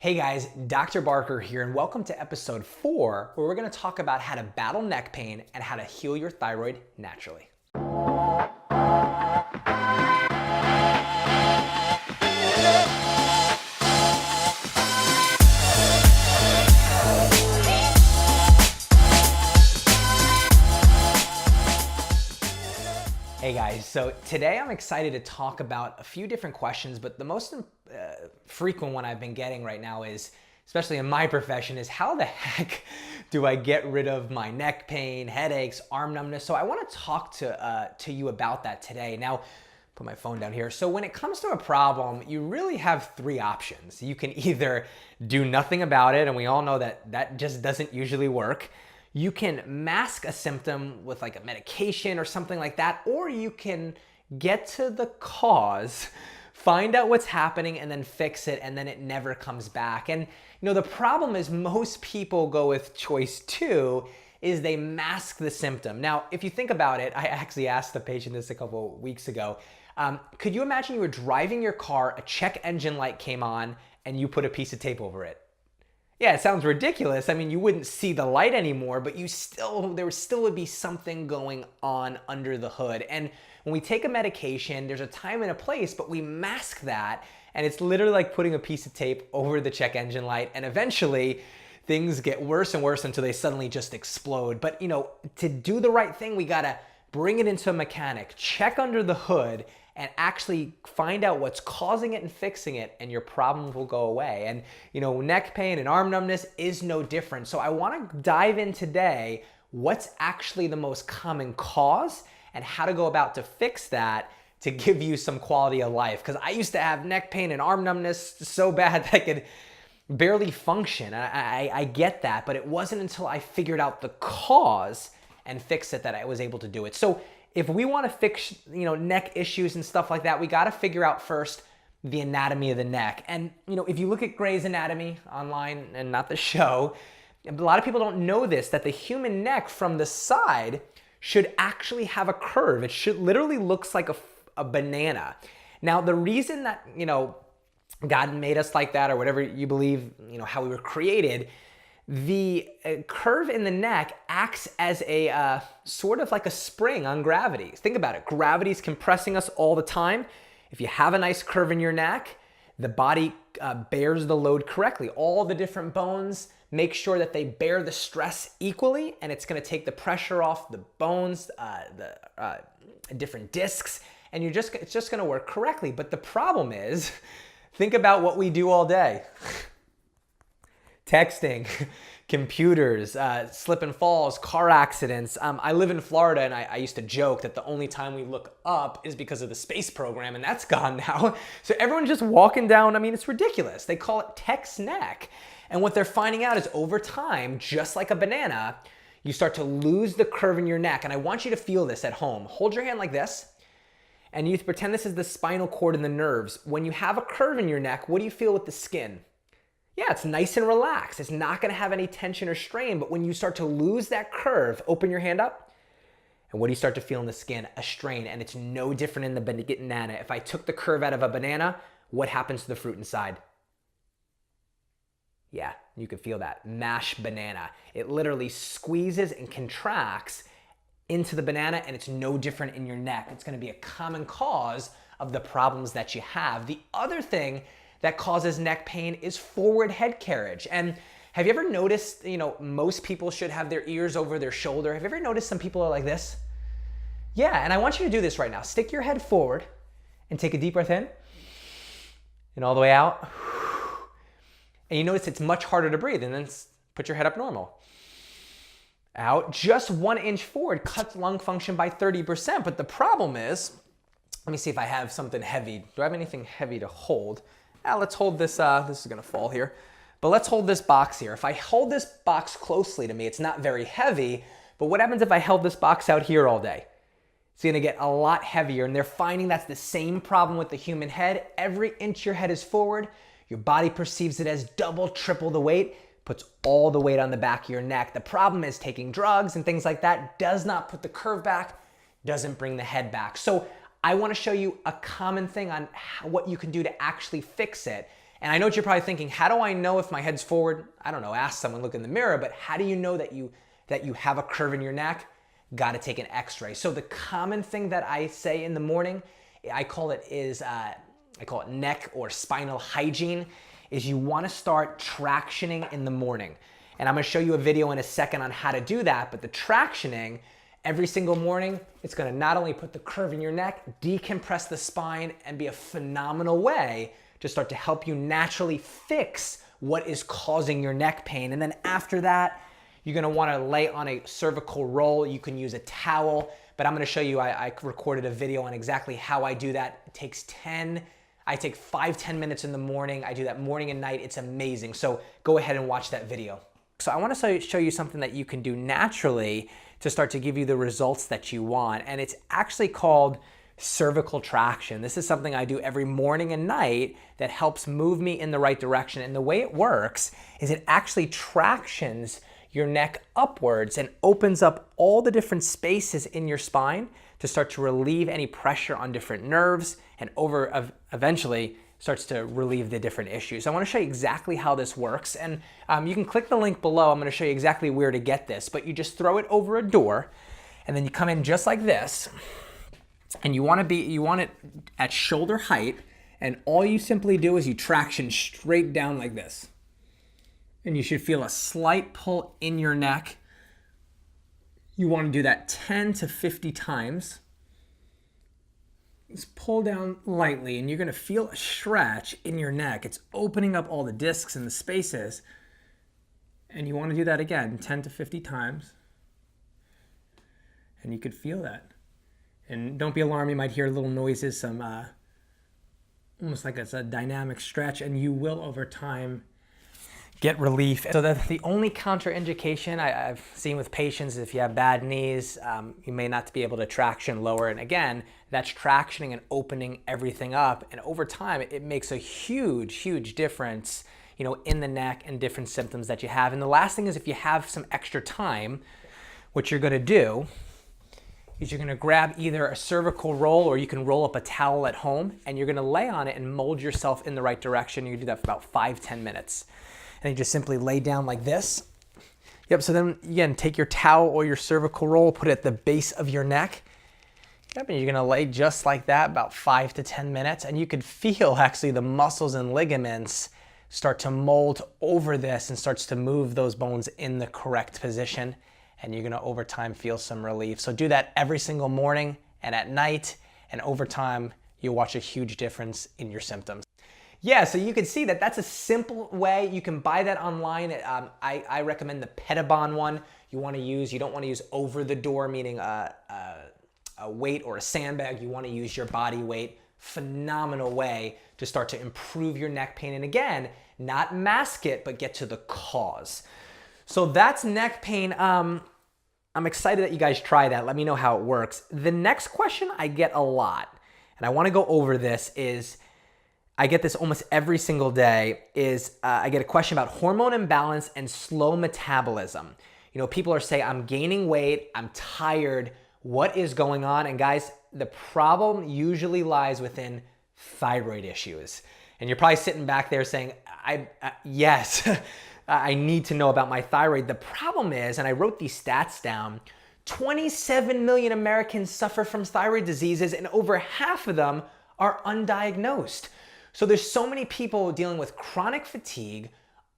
Hey guys, Dr. Barker here, and welcome to episode 4, where we're going to talk about how to battle neck pain and how to heal your thyroid naturally. Hey guys, so today I'm excited to talk about a few different questions, but the most frequent one I've been getting right now is, especially in my profession, is how the heck do I get rid of my neck pain, headaches, arm numbness? So I want to talk to you about that today. Now, put my phone down here. So when it comes to a problem, you really have 3 options. You can either do nothing about it, and we all know that that just doesn't usually work. You can mask a symptom with like a medication or something like that, or you can get to the cause, find out what's happening, and then fix it, and then it never comes back. And the problem is most people go with choice 2, is they mask the symptom. Now, if you think about it, I actually asked the patient this a couple weeks ago. Could you imagine you were driving your car, a check engine light came on, and you put a piece of tape over it? Yeah, it sounds ridiculous. I mean, you wouldn't see the light anymore, but there still would be something going on under the hood. And when we take a medication, there's a time and a place, but we mask that, and it's literally like putting a piece of tape over the check engine light, and eventually things get worse and worse until they suddenly just explode. But to do the right thing, we gotta bring it into a mechanic, check under the hood, and actually find out what's causing it and fixing it, and your problem will go away. And neck pain and arm numbness is no different. So I want to dive in today what's actually the most common cause and how to go about to fix that to give you some quality of life. Because I used to have neck pain and arm numbness so bad that I could barely function. I get that, but it wasn't until I figured out the cause and fixed it that I was able to do it. So if we want to fix, neck issues and stuff like that, we got to figure out first the anatomy of the neck. And, if you look at Grey's Anatomy online and not the show, a lot of people don't know this, that the human neck from the side should actually have a curve. It should literally looks like a banana. Now, the reason that, God made us like that, or whatever you believe, how we were created, the curve in the neck acts as a sort of like a spring on gravity. Think about it. Gravity is compressing us all the time. If you have a nice curve in your neck, the body bears the load correctly. All the different bones make sure that they bear the stress equally, and it's going to take the pressure off the bones, the different discs, and it's just going to work correctly. But the problem is, think about what we do all day. Texting, computers, slip and falls, car accidents. I live in Florida, and I used to joke that the only time we look up is because of the space program, and that's gone now. So everyone's just walking down. I mean, it's ridiculous. They call it text neck. And what they're finding out is over time, just like a banana, you start to lose the curve in your neck. And I want you to feel this at home. Hold your hand like this, and you pretend this is the spinal cord and the nerves. When you have a curve in your neck, what do you feel with the skin? Yeah, it's nice and relaxed. It's not going to have any tension or strain, but when you start to lose that curve, open your hand up, and what do you start to feel in the skin? A strain, and it's no different in the banana. If I took the curve out of a banana, what happens to the fruit inside? Yeah, you can feel that. Mashed banana. It literally squeezes and contracts into the banana, and it's no different in your neck. It's going to be a common cause of the problems that you have. The other thing that causes neck pain is forward head carriage. And have you ever noticed, most people should have their ears over their shoulder. Have you ever noticed some people are like this? Yeah, and I want you to do this right now. Stick your head forward and take a deep breath in and all the way out. And you notice it's much harder to breathe, and then put your head up normal. Out, just 1 inch forward cuts lung function by 30%. But the problem is, let me see if I have something heavy. Do I have anything heavy to hold? Let's hold this, this is gonna fall here, but let's hold this box here. If I hold this box closely to me, it's not very heavy, but what happens if I held this box out here all day? It's gonna get a lot heavier, and they're finding that's the same problem with the human head. Every inch your head is forward, your body perceives it as double, triple the weight, puts all the weight on the back of your neck. The problem is taking drugs and things like that does not put the curve back, doesn't bring the head back. So I want to show you a common thing on what you can do to actually fix it. And I know what you're probably thinking, how do I know if my head's forward? I don't know, ask someone, look in the mirror, but how do you know that you have a curve in your neck? Got to take an x-ray. So the common thing that I say in the morning, I call it neck or spinal hygiene, is you want to start tractioning in the morning. And I'm going to show you a video in a second on how to do that, but the tractioning every single morning, it's going to not only put the curve in your neck, decompress the spine, and be a phenomenal way to start to help you naturally fix what is causing your neck pain. And then after that, you're gonna wanna lay on a cervical roll. You can use a towel, but I'm gonna show you, I recorded a video on exactly how I do that. It takes I take 5-10 minutes in the morning. I do that morning and night. It's amazing. So go ahead and watch that video. So I wanna show you something that you can do naturally to start to give you the results that you want. And it's actually called cervical traction. This is something I do every morning and night that helps move me in the right direction. And the way it works is it actually tractions your neck upwards and opens up all the different spaces in your spine to start to relieve any pressure on different nerves and eventually starts to relieve the different issues. I want to show you exactly how this works, and you can click the link below. I'm going to show you exactly where to get this, but you just throw it over a door and then you come in just like this. And you want it at shoulder height, and all you simply do is you traction straight down like this. And you should feel a slight pull in your neck. You want to do that 10 to 50 times. Just pull down lightly, and you're going to feel a stretch in your neck. It's opening up all the discs and the spaces. And you want to do that again 10 to 50 times. And you could feel that. And don't be alarmed, you might hear little noises, some almost like it's a dynamic stretch, and you will over time get relief. So the only contraindication I've seen with patients is if you have bad knees, you may not be able to traction lower. And again, that's tractioning and opening everything up. And over time, it makes a huge, huge difference, in the neck and different symptoms that you have. And the last thing is, if you have some extra time, what you're gonna do is you're gonna grab either a cervical roll, or you can roll up a towel at home, and you're gonna lay on it and mold yourself in the right direction. You can do that for about 5-10 minutes. And you just simply lay down like this. Yep, so then again, take your towel or your cervical roll, put it at the base of your neck. Yep, and you're gonna lay just like that, about 5 to 10 minutes, and you could feel actually the muscles and ligaments start to mold over this and starts to move those bones in the correct position. And you're gonna over time feel some relief. So do that every single morning and at night, and over time, you'll watch a huge difference in your symptoms. Yeah, so you can see that that's a simple way. You can buy that online. I recommend the Pettibon one. You don't wanna use over the door, meaning a weight or a sandbag. You wanna use your body weight. Phenomenal way to start to improve your neck pain. And again, not mask it, but get to the cause. So that's neck pain. I'm excited that you guys try that. Let me know how it works. The next question I get a lot, and I want to go over this, is I get this almost every single day, is I get a question about hormone imbalance and slow metabolism. People are saying, I'm gaining weight, I'm tired, what is going on? And guys, the problem usually lies within thyroid issues. And you're probably sitting back there saying, yes, I need to know about my thyroid. The problem is, and I wrote these stats down, 27 million Americans suffer from thyroid diseases, and over half of them are undiagnosed. So there's so many people dealing with chronic fatigue,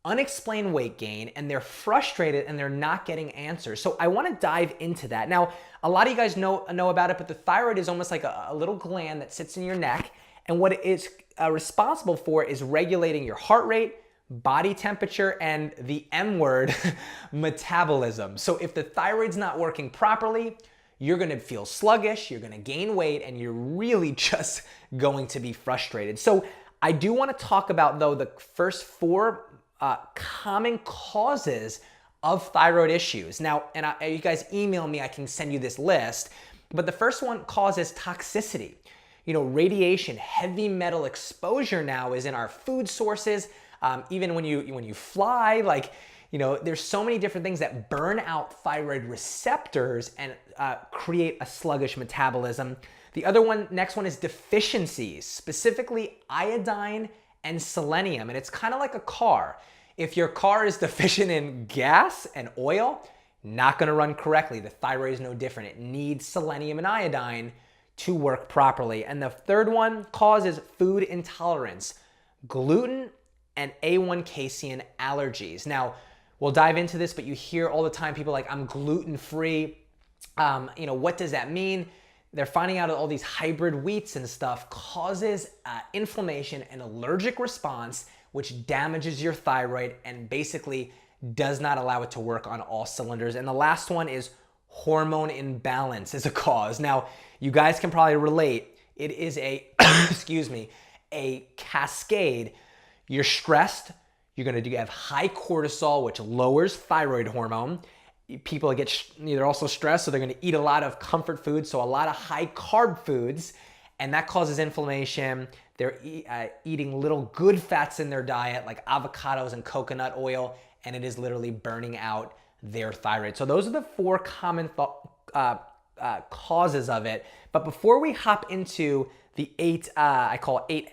unexplained weight gain, and they're frustrated and they're not getting answers. So I want to dive into that. Now, a lot of you guys know about it, but the thyroid is almost like a little gland that sits in your neck, and what it is responsible for is regulating your heart rate, body temperature, and the M word, metabolism. So if the thyroid's not working properly, you're gonna feel sluggish, you're gonna gain weight, and you're really just going to be frustrated. So I do wanna talk about, though, the first 4 common causes of thyroid issues. Now, and you guys email me, I can send you this list, but the first one causes toxicity. Radiation, heavy metal exposure now is in our food sources. Even when you fly, there's so many different things that burn out thyroid receptors and create a sluggish metabolism. The next one is deficiencies, specifically iodine and selenium. And it's kind of like a car. If your car is deficient in gas and oil, not going to run correctly. The thyroid is no different. It needs selenium and iodine to work properly. And the third one causes food intolerance, gluten and A1 casein allergies. Now, we'll dive into this, but you hear all the time people like, I'm gluten-free. What does that mean? They're finding out that all these hybrid wheats and stuff causes inflammation and allergic response, which damages your thyroid and basically does not allow it to work on all cylinders. And the last one is hormone imbalance is a cause. Now, you guys can probably relate. It is a, a cascade. You're stressed. You're going to have high cortisol, which lowers thyroid hormone. People they're also stressed, so they're going to eat a lot of comfort foods, so a lot of high carb foods, and that causes inflammation. They're eating little good fats in their diet, like avocados and coconut oil, and it is literally burning out their thyroid. So those are the 4 common causes of it. But before we hop into the 8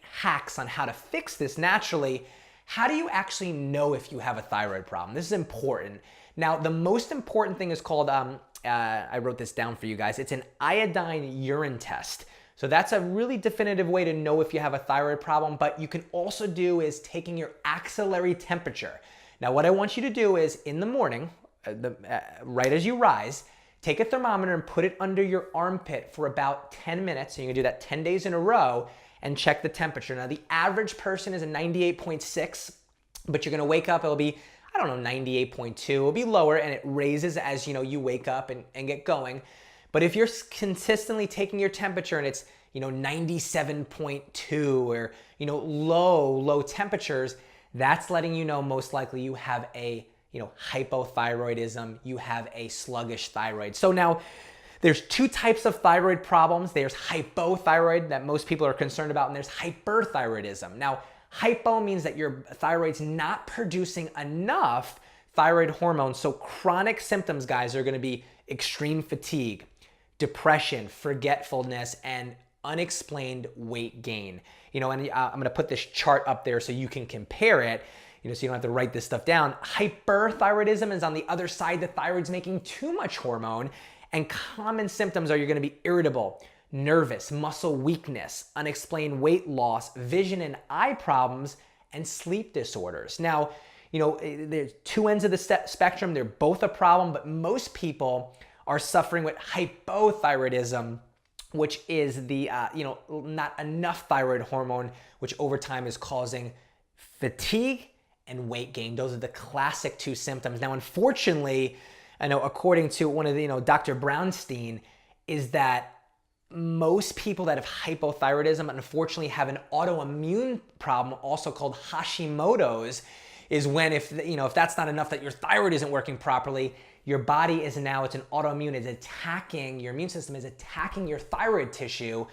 hacks on how to fix this naturally, how do you actually know if you have a thyroid problem? This is important. Now, the most important thing is called, I wrote this down for you guys, it's an iodine urine test. So that's a really definitive way to know if you have a thyroid problem, but you can also do is taking your axillary temperature. Now, what I want you to do is in the morning, right as you rise, take a thermometer and put it under your armpit for about 10 minutes. So you can do that 10 days in a row and check the temperature. Now, the average person is a 98.6, but you're gonna wake up, it'll be, 98.2. It'll be lower and it raises as you wake up and get going. But if you're consistently taking your temperature and it's 97.2 or low temperatures, that's letting you know most likely you have a hypothyroidism, you have a sluggish thyroid. So now there's 2 types of thyroid problems. There's hypothyroid that most people are concerned about, and there's hyperthyroidism. Now, hypo means that your thyroid's not producing enough thyroid hormone. So chronic symptoms, guys, are gonna be extreme fatigue, depression, forgetfulness, and unexplained weight gain. And I'm gonna put this chart up there so you can compare it, so you don't have to write this stuff down. Hyperthyroidism is on the other side. The thyroid's making too much hormone, and common symptoms are you're gonna be irritable, nervous, muscle weakness, unexplained weight loss, vision and eye problems, and sleep disorders. Now, there's 2 ends of the spectrum. They're both a problem, but most people are suffering with hypothyroidism, which is the, not enough thyroid hormone, which over time is causing fatigue and weight gain. Those are the classic 2 symptoms. Now, unfortunately, I know according to one of the, Dr. Brownstein, is that most people that have hypothyroidism unfortunately have an autoimmune problem, also called Hashimoto's, is when if that's not enough that your thyroid isn't working properly, your body is now, it's an autoimmune, it's attacking, your immune system is attacking your thyroid tissue.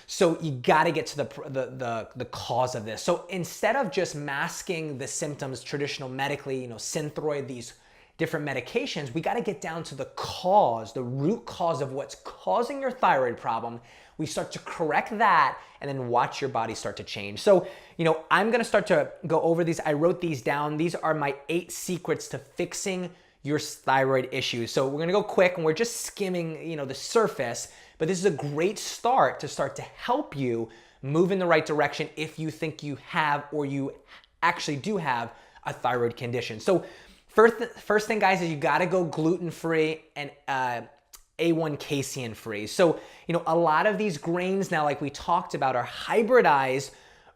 So you gotta get to the cause of this. So instead of just masking the symptoms traditional medically, Synthroid, these different medications, we gotta get down to the cause, the root cause of what's causing your thyroid problem. We start to correct that and then watch your body start to change. So, I'm gonna start to go over these. I wrote these down. These are my 8 secrets to fixing your thyroid issues. So we're gonna go quick and we're just skimming, the surface, but this is a great start to help you move in the right direction if you think you have or you actually do have a thyroid condition. So first thing, guys, is you gotta go gluten-free and A1 casein-free. So, a lot of these grains now, like we talked about, are hybridized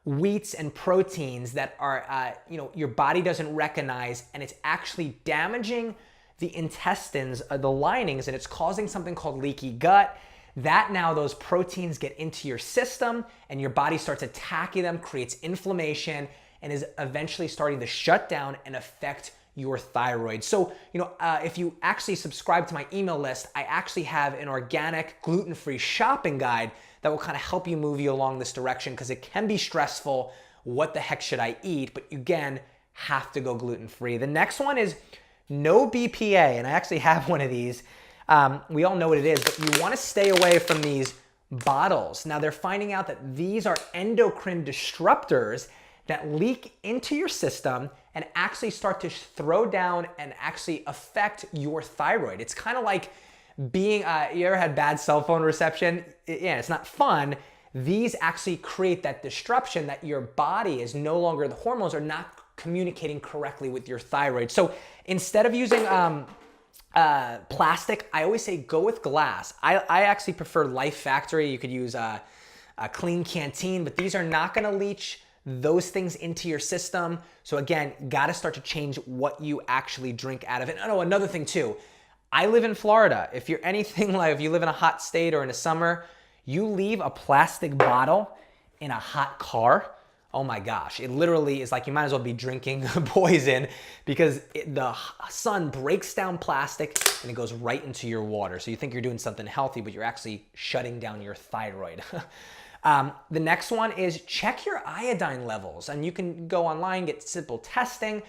wheats and proteins that are, your body doesn't recognize, and it's actually damaging the intestines, the linings, and it's causing something called leaky gut. That now, those proteins get into your system and your body starts attacking them, creates inflammation, and is eventually starting to shut down and affect your thyroid. So, if you actually subscribe to my email list, I actually have an organic gluten-free shopping guide that will kind of help you move you along this direction, because it can be stressful. What the heck should I eat? But again, have to go gluten-free. The next one is no BPA, and I actually have one of these. We all know what it is, but you want to stay away from these bottles. Now, they're finding out that these are endocrine disruptors that leak into your system and actually start to throw down and actually affect your thyroid. It's kind of like being, you ever had bad cell phone reception? Yeah, it's not fun. These actually create that disruption that your body is no longer, the hormones are not communicating correctly with your thyroid. So instead of using plastic, I always say go with glass. I actually prefer Life Factory. You could use a Clean Canteen, but these are not gonna leach those things into your system. So again, gotta start to change what you actually drink out of it. Oh, another thing too, I live in Florida. If you're anything like, if you live in a hot state or in the summer, you leave a plastic bottle in a hot car, oh my gosh, it literally is like you might as well be drinking poison, because the sun breaks down plastic and it goes right into your water. So you think you're doing something healthy, but you're actually shutting down your thyroid. The next one is check your iodine levels, and you can go online, get simple testing,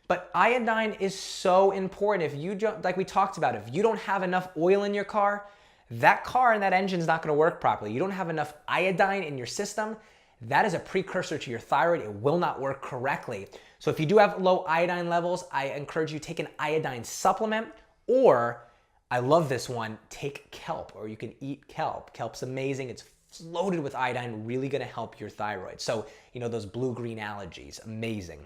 but iodine is so important. If you don't, like we talked about, if you don't have enough oil in your car, that car and that engine is not gonna work properly. You don't have enough iodine in your system, that is a precursor to your thyroid. It will not work correctly. So if you do have low iodine levels, I encourage you to take an iodine supplement, or I love this one, take kelp, or you can eat kelp. Kelp's amazing. It's loaded with iodine, really gonna help your thyroid. So, you know, those blue-green algae, amazing.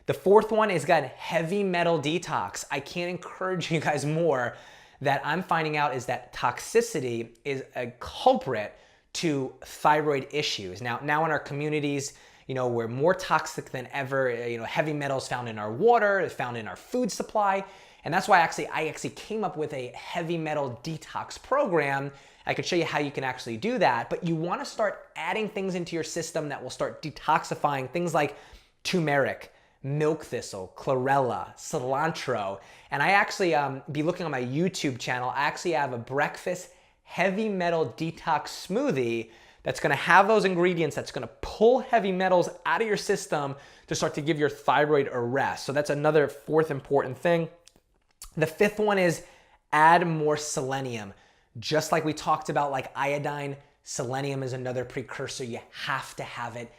The fourth one is got heavy metal detox. I can't encourage you guys more. That I'm finding out is that toxicity is a culprit to thyroid issues. Now in our communities, you know, we're more toxic than ever. You know, heavy metals found in our water, found in our food supply. And that's why I actually came up with a heavy metal detox program. I could show you how you can actually do that, but you wanna start adding things into your system that will start detoxifying, things like turmeric, milk thistle, chlorella, cilantro. And I actually, be looking on my YouTube channel, I actually have a breakfast heavy metal detox smoothie that's gonna have those ingredients that's gonna pull heavy metals out of your system to start to give your thyroid a rest. So that's another fourth important thing. The fifth one is add more selenium. Just like we talked about, like iodine, selenium is another precursor. You have to have it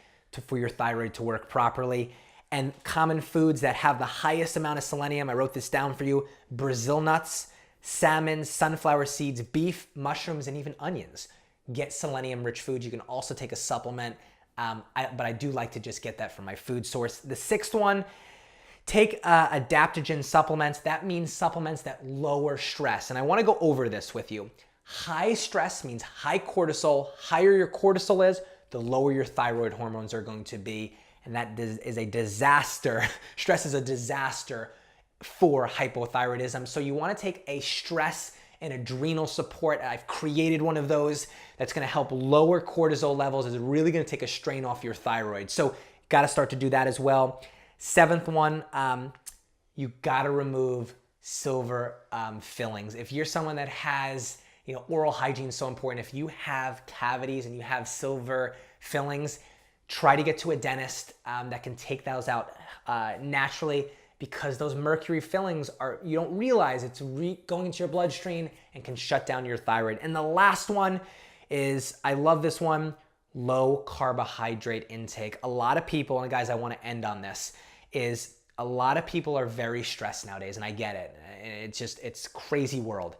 for your thyroid to work properly. And common foods that have the highest amount of selenium, I wrote this down for you: Brazil nuts, salmon, sunflower seeds, beef, mushrooms, and even onions. Get selenium-rich foods. You can also take a supplement, but I do like to just get that from my food source. The sixth one, take adaptogen supplements. That means supplements that lower stress. And I wanna go over this with you. High stress means high cortisol. Higher your cortisol is, the lower your thyroid hormones are going to be. And that is a disaster. Stress is a disaster for hypothyroidism. So you wanna take a stress and adrenal support. I've created one of those that's gonna help lower cortisol levels. It's really gonna take a strain off your thyroid. So gotta start to do that as well. Seventh one, you gotta remove silver fillings. If you're someone that has, you know, oral hygiene is so important. If you have cavities and you have silver fillings, try to get to a dentist that can take those out naturally, because those mercury fillings are, you don't realize it's going into your bloodstream and can shut down your thyroid. And the last one is, I love this one, low carbohydrate intake. A lot of people, and guys, I want to end on this, is a lot of people are very stressed nowadays, and I get it. It's crazy world.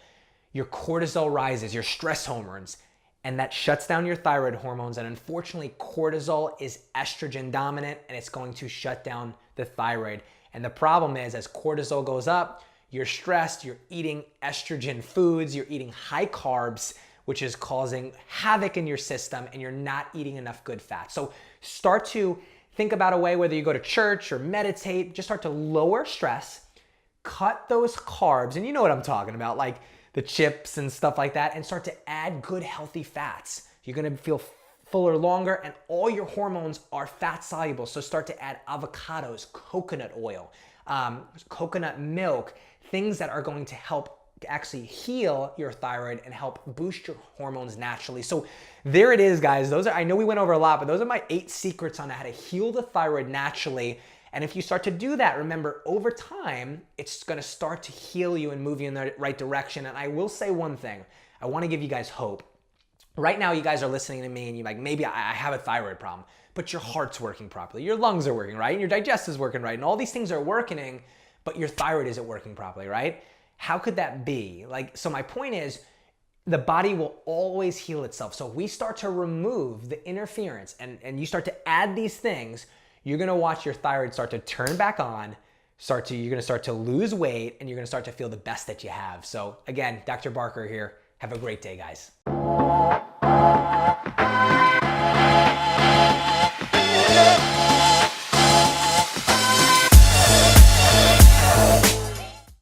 Your cortisol rises, your stress hormones, and that shuts down your thyroid hormones. And unfortunately, cortisol is estrogen dominant, and it's going to shut down the thyroid. And the problem is, as cortisol goes up, you're stressed, you're eating estrogen foods, you're eating high carbs, which is causing havoc in your system, and you're not eating enough good fat. So start to think about a way, whether you go to church or meditate, just start to lower stress, cut those carbs, and you know what I'm talking about, like the chips and stuff like that, and start to add good healthy fats. You're gonna feel fuller longer, and all your hormones are fat soluble. So start to add avocados, coconut oil, coconut milk, things that are going to help actually heal your thyroid and help boost your hormones naturally. So there it is, guys. Those are, I know we went over a lot, but those are my 8 secrets on how to heal the thyroid naturally. And if you start to do that, remember, over time, it's gonna start to heal you and move you in the right direction. And I will say one thing, I wanna give you guys hope. Right now, you guys are listening to me and you're like, maybe I have a thyroid problem. but your heart's working properly, your lungs are working right, and your digest is working right, and all these things are working, but your thyroid isn't working properly, right? How could that be? So my point is, the body will always heal itself. So if we start to remove the interference and you start to add these things, you're gonna watch your thyroid start to turn back on, you're gonna start to lose weight, and you're gonna start to feel the best that you have. So again, Dr. Barker here. Have a great day, guys.